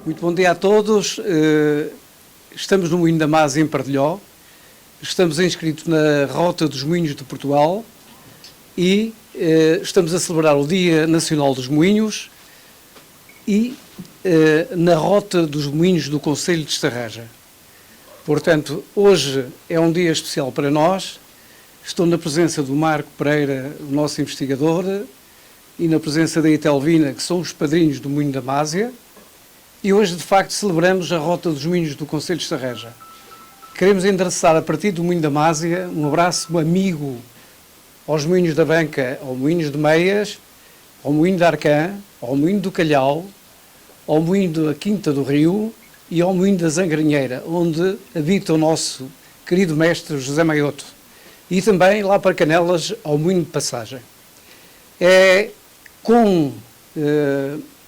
Muito bom dia a todos. Estamos no Moinho da Mase, em Pardilhó. Estamos inscritos na Rota dos Moinhos de Portugal e estamos a celebrar o Dia Nacional dos Moinhos e na Rota dos Moinhos do Concelho de Estarreja. Portanto, hoje é um dia especial para nós. Estou na presença do Marco Pereira, o nosso investigador, e na presença da Itelvina, que são os padrinhos do Moinho da Másia. E hoje, de facto, celebramos a Rota dos Moinhos do Concelho de Estarreja. Queremos endereçar, a partir do Moinho da Másia, um abraço amigo aos Moinhos da Banca, aos Moinhos de Meias, ao Moinho de Arcã, ao Moinho do Calhau, ao Moinho da Quinta do Rio e ao Moinho da Zangarinheira, onde habita o nosso querido mestre José Maioto. E também, lá para Canelas, ao Moinho de Passagem. É com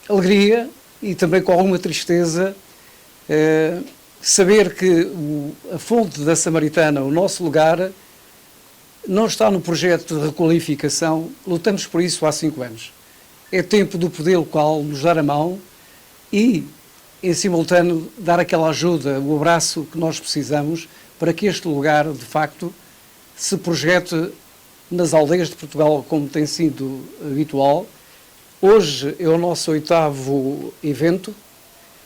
alegria e também com alguma tristeza saber que a fonte da Samaritana, o nosso lugar, não está no projeto de requalificação. Lutamos por isso há 5 anos. É tempo do poder local nos dar a mão e, em simultâneo, dar aquela ajuda, o abraço que nós precisamos para que este lugar, de facto, se projete nas aldeias de Portugal, como tem sido habitual. Hoje é o nosso 8º evento.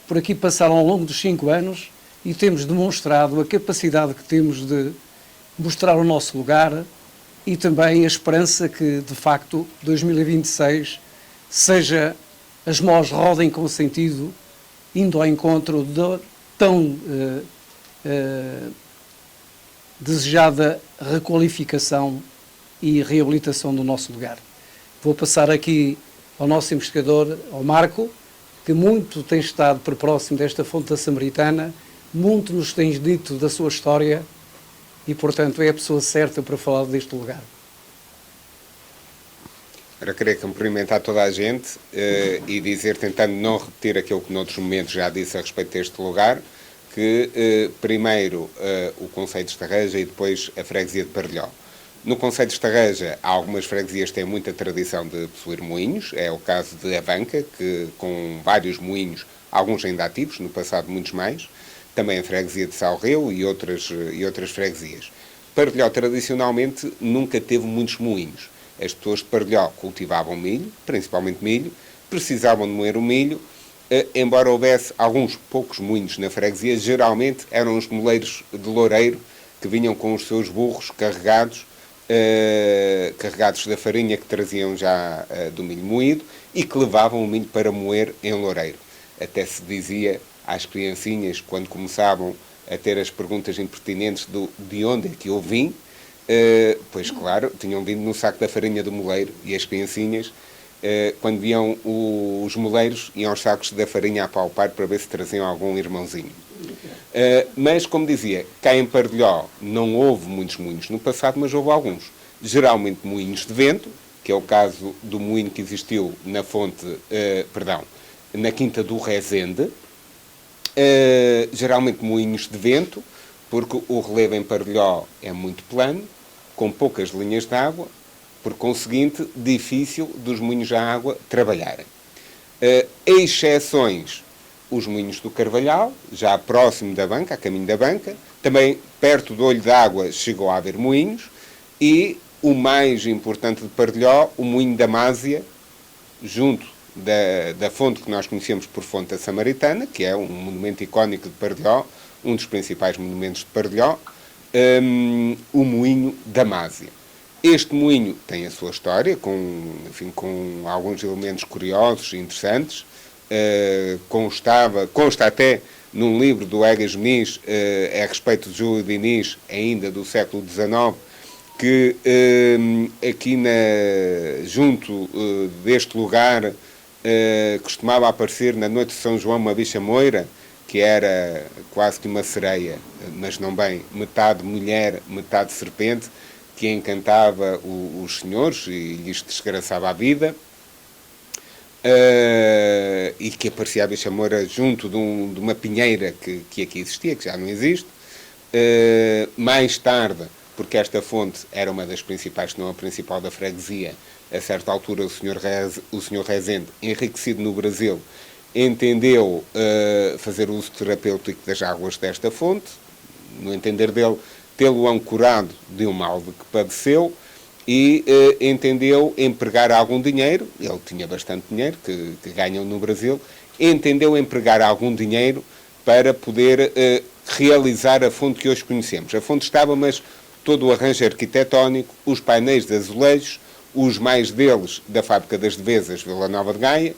Por aqui passaram ao longo dos 5 anos e temos demonstrado a capacidade que temos de mostrar o nosso lugar e também a esperança que, de facto, 2026 seja as mãos rodem com sentido, indo ao encontro da tão desejada requalificação e reabilitação do nosso lugar. Vou passar aqui ao nosso investigador, ao Marco, que muito tem estado por próximo desta fonte da Samaritana, muito nos tem dito da sua história e, portanto, é a pessoa certa para falar deste lugar. Eu queria cumprimentar toda a gente e dizer, tentando não repetir aquilo que noutros momentos já disse a respeito deste lugar, que primeiro o Concelho de Estarreja e depois a freguesia de Pardilhó. No Concelho de Estarreja, há algumas freguesias que têm muita tradição de possuir moinhos. É o caso de Avanca, que com vários moinhos, alguns ainda ativos, no passado muitos mais. Também a freguesia de Salreu e outras freguesias. Pardilhó, tradicionalmente, nunca teve muitos moinhos. As pessoas de Pardilhó cultivavam milho, principalmente milho, precisavam de moer o milho. Embora houvesse alguns poucos moinhos na freguesia, geralmente eram os moleiros de Loureiro, que vinham com os seus burros carregados da farinha que traziam já do milho moído e que levavam o milho para moer em Loureiro. Até se dizia às criancinhas, quando começavam a ter as perguntas impertinentes de onde é que eu vim, pois claro, tinham vindo no saco da farinha do moleiro e as criancinhas, quando viam os moleiros, iam aos sacos da farinha a palpar para ver se traziam algum irmãozinho. Mas, como dizia, cá em Pardilhó não houve muitos moinhos no passado, mas houve alguns. Geralmente moinhos de vento, que é o caso do moinho que existiu na na Quinta do Rezende. Geralmente moinhos de vento, porque o relevo em Pardilhó é muito plano, com poucas linhas de água, por conseguinte, difícil dos moinhos à água trabalharem. Exceções, os moinhos do Carvalhal, já próximo da banca, a caminho da banca. Também perto do Olho d'Água chegou a haver moinhos. E o mais importante de Pardelhó, o moinho da Másia, junto da fonte que nós conhecemos por Fonte da Samaritana, que é um monumento icónico de Pardelhó, um dos principais monumentos de Pardelhó, o moinho da Másia. Este moinho tem a sua história, com alguns elementos curiosos e interessantes. Consta até num livro do Egas Muniz, a respeito de Júlio Diniz, ainda do século XIX, que aqui junto deste lugar costumava aparecer na noite de São João uma bicha moira, que era quase que uma sereia, mas não bem, metade mulher, metade serpente, que encantava os senhores e lhes desgraçava a vida, e que aparecia a bicha moira junto de uma pinheira que aqui existia, que já não existe. Mais tarde, porque esta fonte era uma das principais, se não a principal da freguesia, a certa altura o senhor Rezende, enriquecido no Brasil, entendeu fazer uso terapêutico das águas desta fonte, no entender dele, tê-lo curado de um mal de que padeceu, e entendeu empregar algum dinheiro, ele tinha bastante dinheiro, que ganham no Brasil, entendeu empregar algum dinheiro para poder realizar a fonte que hoje conhecemos. A fonte estava, mas todo o arranjo arquitetónico, os painéis de azulejos, os mais deles da fábrica das Devesas, Vila Nova de Gaia,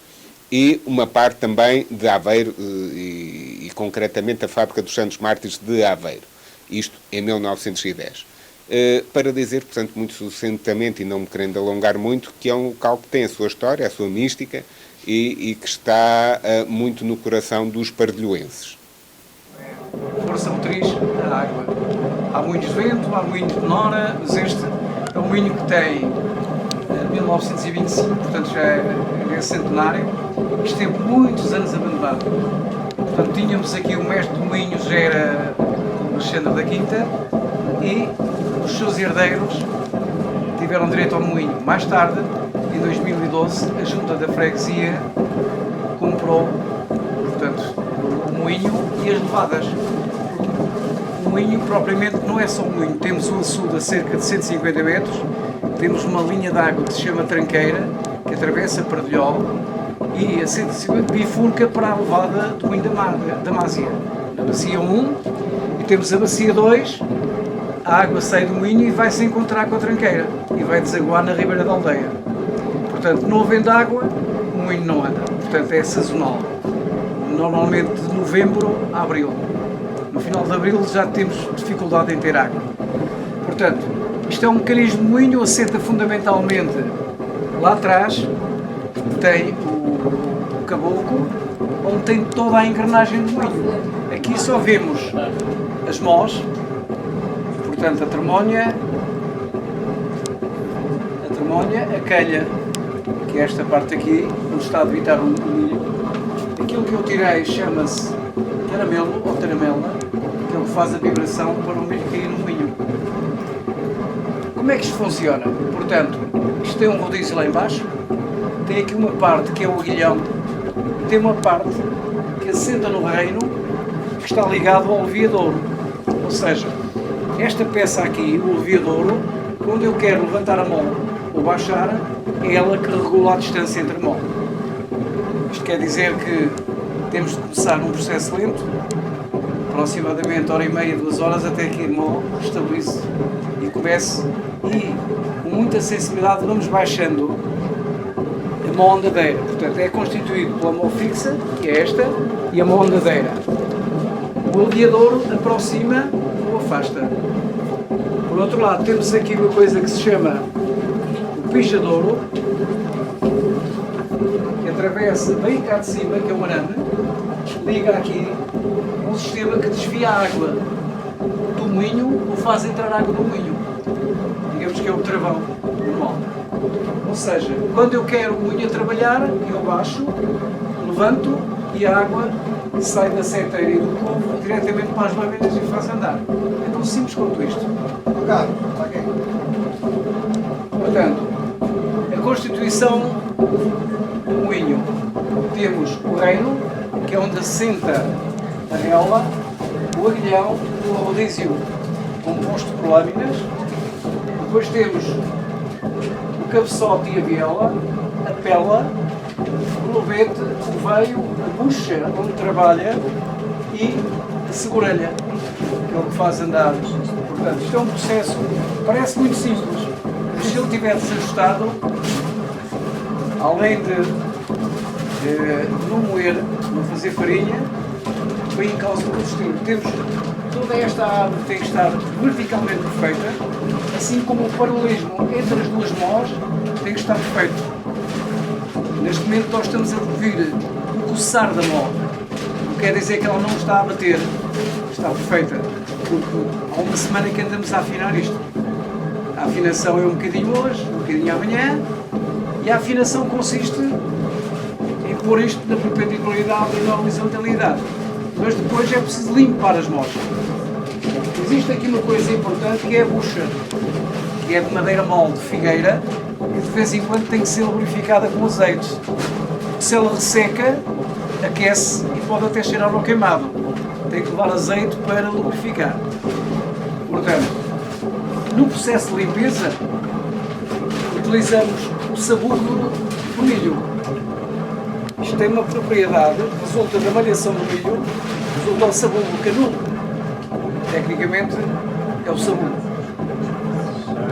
e uma parte também de Aveiro, e concretamente a fábrica dos Santos Mártires de Aveiro. Isto em 1910. Para dizer, portanto, muito sucintamente, e não me querendo alongar muito, que é um local que tem a sua história, a sua mística, e que está muito no coração dos pardelhoenses. Força motriz da água. Há moinhos de vento, há moinhos de nora, mas este é um moinho que tem 1925, portanto já é centenário, que esteve muitos anos abandonado. Portanto, tínhamos aqui o mestre de moinhos, já era o Alexandre da Quinta, e os seus herdeiros tiveram direito ao moinho. Mais tarde, em 2012, a junta da freguesia comprou, portanto, o moinho e as levadas. O moinho propriamente não é só um moinho, temos um açude a cerca de 150 metros, temos uma linha de água que se chama Tranqueira, que atravessa Pardelhó e a 150 bifurca para a levada do moinho da Másia. Na bacia 1, e temos a bacia 2, a água sai do moinho e vai se encontrar com a Tranqueira e vai desaguar na ribeira da aldeia. Portanto, não havendo água, o moinho não anda. Portanto, é sazonal. Normalmente de novembro a abril. No final de abril já temos dificuldade em ter água. Portanto, isto é um mecanismo de moinho, assenta fundamentalmente lá atrás, tem o caboclo, onde tem toda a engrenagem do moinho. Aqui só vemos as mós, portanto a tremonha, a calha, que é esta parte aqui, onde está a debitar o milho. Aquilo que eu tirei chama-se taramelo ou taramela, que é o que faz a vibração para o milho cair no moinho. Como é que isto funciona? Portanto, isto tem um rodízio lá embaixo, tem aqui uma parte que é o aguilhão, e tem uma parte que assenta no reino, que está ligado ao leviadouro. Ou seja, esta peça aqui, o leviadouro, quando eu quero levantar a mão ou baixar, é ela que regula a distância entre a mão. Isto quer dizer que temos de começar num processo lento, aproximadamente hora e meia, 2 horas, até que a mão estabilize e comece, e com muita sensibilidade vamos baixando a mão ondadeira. Portanto, é constituído pela mão fixa, que é esta, e a mão ondadeira. O leviadouro aproxima ou afasta. Por outro lado, temos aqui uma coisa que se chama o pijadouro, que atravessa bem cá de cima, que é o arame, liga aqui um sistema que desvia a água do moinho ou faz entrar água no moinho. Digamos que é o travão normal. Ou seja, quando eu quero o moinho a trabalhar, eu baixo, levanto e a água sai da seteira e do cubo diretamente para as lâminas e faz andar. É tão simples quanto isto. Portanto, a constituição do moinho. Temos o reino, que é onde assenta a reola, o aguilhão, o rodízio, composto por lâminas. Depois temos o cabeçote e a biela, a pela, o lobete, o veio, a bucha onde trabalha e a segurelha, que é o que faz andar. Portanto, isto é um processo, parece muito simples, mas se ele estiver desajustado, além de não moer, não fazer farinha, vem em causa o combustível. Temos toda esta árvore tem que estar verticalmente perfeita, assim como o paralelismo entre as duas mós tem que estar perfeito. Neste momento nós estamos a ouvir o coçar da mó, o que quer dizer que ela não está a bater, está perfeita, porque há uma semana que andamos a afinar isto. A afinação é um bocadinho hoje, um bocadinho amanhã, e a afinação consiste em pôr isto na perpendicularidade e na horizontalidade. Mas depois é preciso limpar as mós. Existe aqui uma coisa importante que é a bucha, que é de madeira mole de figueira e de vez em quando tem que ser lubrificada com azeite. Se ela resseca, aquece e pode até cheirar ao queimado. Tem que levar azeite para lubrificar. Portanto, no processo de limpeza, utilizamos o sabugo do milho. Isto tem uma propriedade, resulta da malhação do milho, resulta do sabugo canudo. Tecnicamente é o sabugo.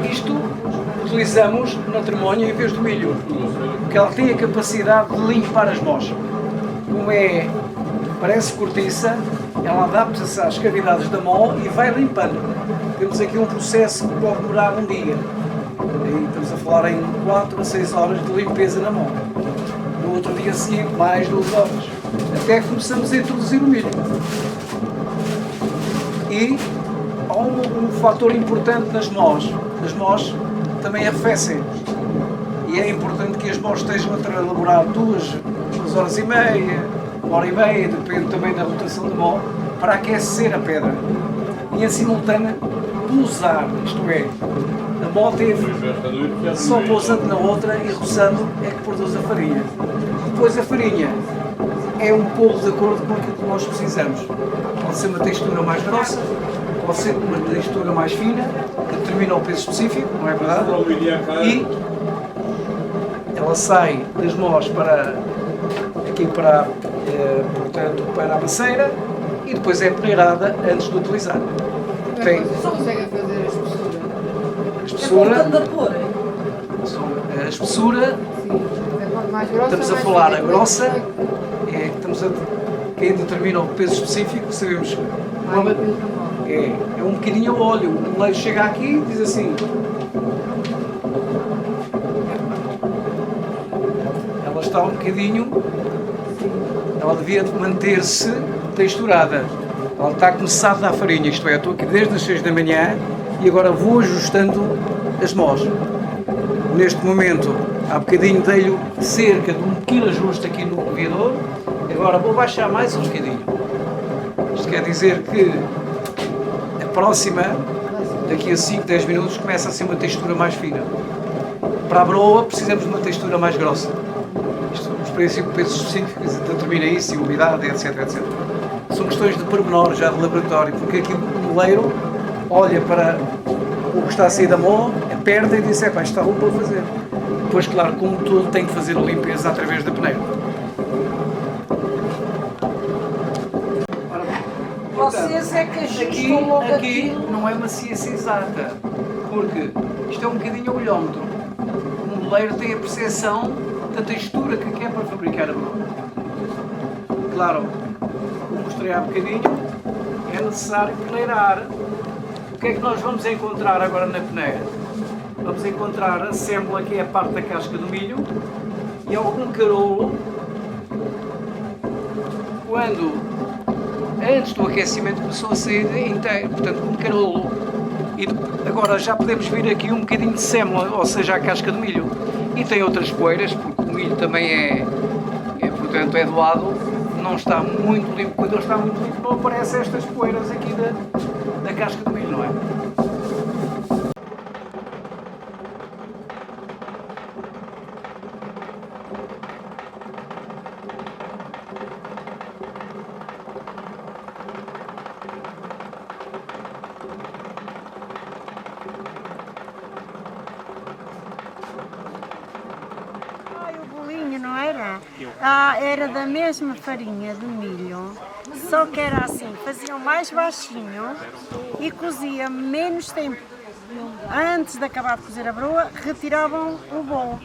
Isto utilizamos na tremonha em vez do milho, porque ela tem a capacidade de limpar as mós. Como parece cortiça, ela adapta-se às cavidades da mó e vai limpando. Temos aqui um processo que pode demorar um dia. E estamos a falar em 4 a 6 horas de limpeza na mão. No outro dia seguinte, mais 2 horas. Até que começamos a introduzir o milho. E há um fator importante nas mós. As mós também arrefecem. E é importante que as mós estejam a elaborar 2 horas e meia, 1h30, depende também da rotação da mó, para aquecer a pedra. E em simultâneo, pousar, isto é, a mó teve só pousando na outra e roçando é que produz a farinha. Depois a farinha é um pouco de acordo com aquilo que nós precisamos. Pode ser uma textura mais grossa, pode ser uma textura mais fina, que determina o peso específico, não é verdade? E ela sai das mós aqui portanto, para a maceira e depois é peneirada antes de utilizar. Só consegue fazer a espessura? A espessura, É voltando a pôr, hein? a espessura, Sim. É mais grossa, estamos a mais falar fina. a grossa, quem determina o peso específico, sabemos Mais peso normal. é um bocadinho a óleo. O leite chega aqui e diz assim, ela está um bocadinho, ela devia manter-se texturada. Ela está a começar a dar farinha, isto é, estou aqui desde as 6 da manhã e agora vou ajustando as mós. Neste momento, há bocadinho dei-lhe cerca de um pequeno ajuste aqui no levedor, agora vou baixar mais um bocadinho. Isto quer dizer que a próxima, daqui a 5, 10 minutos, começa a ser uma textura mais fina. Para a broa precisamos de uma textura mais grossa. Isto, os princípios pesos específicos determina isso, e umidade, etc, etc. São questões de pormenor, já de laboratório, porque aqui o moleiro olha para o que está a sair da mó, aperta e diz, isto está bom para fazer. Depois, claro, como tudo, tem que fazer a limpeza através da peneira. Vocês é que ajustam logo Aqui aquilo. não é uma ciência exata, porque isto é um bocadinho a olhómetro. O moleiro tem a percepção da textura que quer para fabricar a broa. Claro, como mostrei há bocadinho, é necessário peneirar. O que é que nós vamos encontrar agora na peneira? Vamos encontrar a sêmola, que é a parte da casca do milho, e algum carolo, quando antes do aquecimento começou a sair inteiro, portanto um carolo. E agora já podemos vir aqui um bocadinho de sêmola, ou seja, a casca do milho. E tem outras poeiras, porque o milho também portanto, é doado, não está muito limpo. Quando ele está muito limpo não aparecem estas poeiras aqui da casca do milho, não é? Era da mesma farinha de milho, só que era assim, faziam mais baixinho e cozia menos tempo. Antes de acabar de cozer a broa, retiravam o bolo,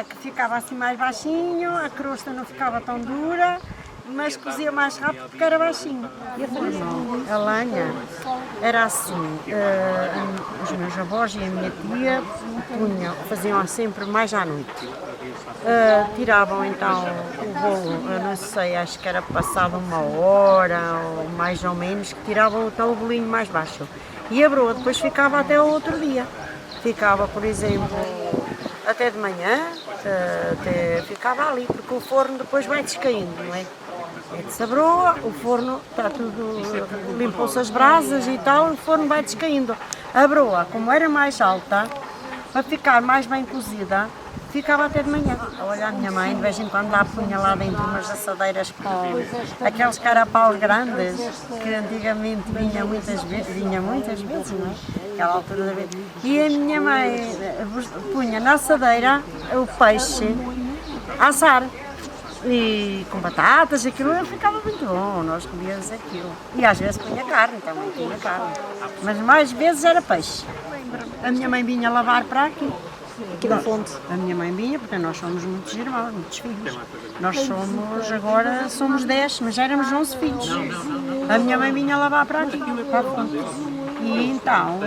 que ficava assim mais baixinho, a crosta não ficava tão dura, mas cozia mais rápido porque era baixinho. E a lenha era assim, os meus avós e a minha tia faziam sempre mais à noite. Tiravam então o bolo, eu não sei, acho que era passado 1 hora ou mais ou menos, que tiravam então o bolinho mais baixo. E a broa depois ficava até o outro dia. Ficava, por exemplo, até de manhã, ficava ali, porque o forno depois vai descaindo, não é? Mete-se a broa, o forno está tudo, limpou-se as brasas e tal, o forno vai descaindo. A broa, como era mais alta, para ficar mais bem cozida, ficava até de manhã. Olha, a minha mãe de vez em quando lá punha lá dentro umas assadeiras com aqueles carapaus grandes, que antigamente vinha muitas vezes, não é? Aquela altura da vida. E a minha mãe punha na assadeira o peixe a assar. E com batatas, aquilo ficava muito bom, nós comíamos aquilo. E às vezes punha carne, também punha carne. Mas mais vezes era peixe. A minha mãe vinha lavar para aqui. Aqui da fonte. A minha mãe vinha, porque nós somos muitos irmãos, muitos filhos. Nós agora somos 10, mas éramos 11 filhos. A minha mãe vinha lavar para aqui, para a fonte. E então,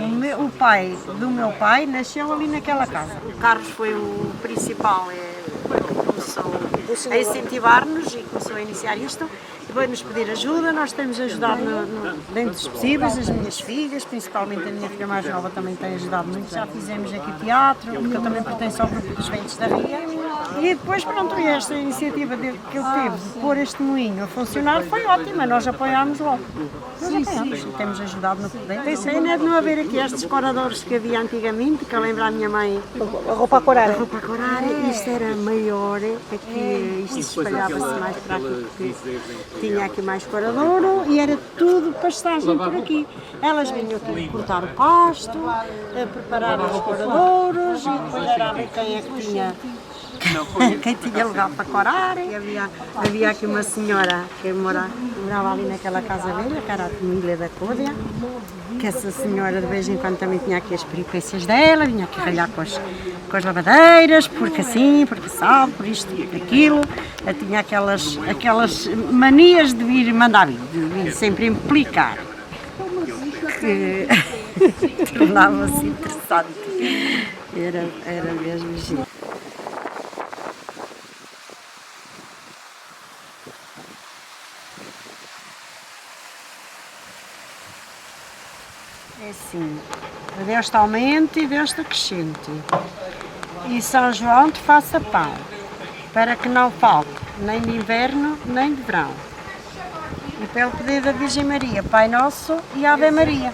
o pai do meu pai nasceu ali naquela casa. O Carlos foi o principal, começou a incentivar-nos e começou a iniciar isto. Veio-nos pedir ajuda, nós temos ajudado dentro dos possíveis, as minhas filhas, principalmente a minha filha mais nova também tem ajudado muito. Já fizemos aqui teatro, porque eu também pertenço ao grupo dos Ventos da Ria. E depois, pronto, esta iniciativa que ele teve de pôr este moinho a funcionar foi ótima, nós apoiámos logo. Nós apoiámos e temos ajudado no que puder. Pensei, né, de não haver aqui estes coradores que havia antigamente, que eu lembro a minha mãe. A roupa a corar. A roupa a corar, isto era maior, aqui, isto espalhava-se mais para aqui, porque tinha aqui mais coradouro e era tudo pastagem por aqui. Elas vinham aqui cortar o pasto, preparar os coradouros e depois era a ver quem é que tinha. Quem tinha lugar para corar, e havia aqui uma senhora que morava ali naquela casa velha, que era a família da Códia, que essa senhora de vez em quando também tinha aqui as peripécias dela, vinha aqui ralhar com as lavadeiras, porque assim, porque sabe, por isto e por aquilo. Eu tinha aquelas manias de vir mandar vir, de vir sempre implicar, que tornava-se interessante, era mesmo giro. É assim, Deus te aumente e Deus te acrescente. E São João te faça pão, para que não falte nem de inverno nem de verão. E pelo poder da Virgem Maria, Pai Nosso e Ave Maria.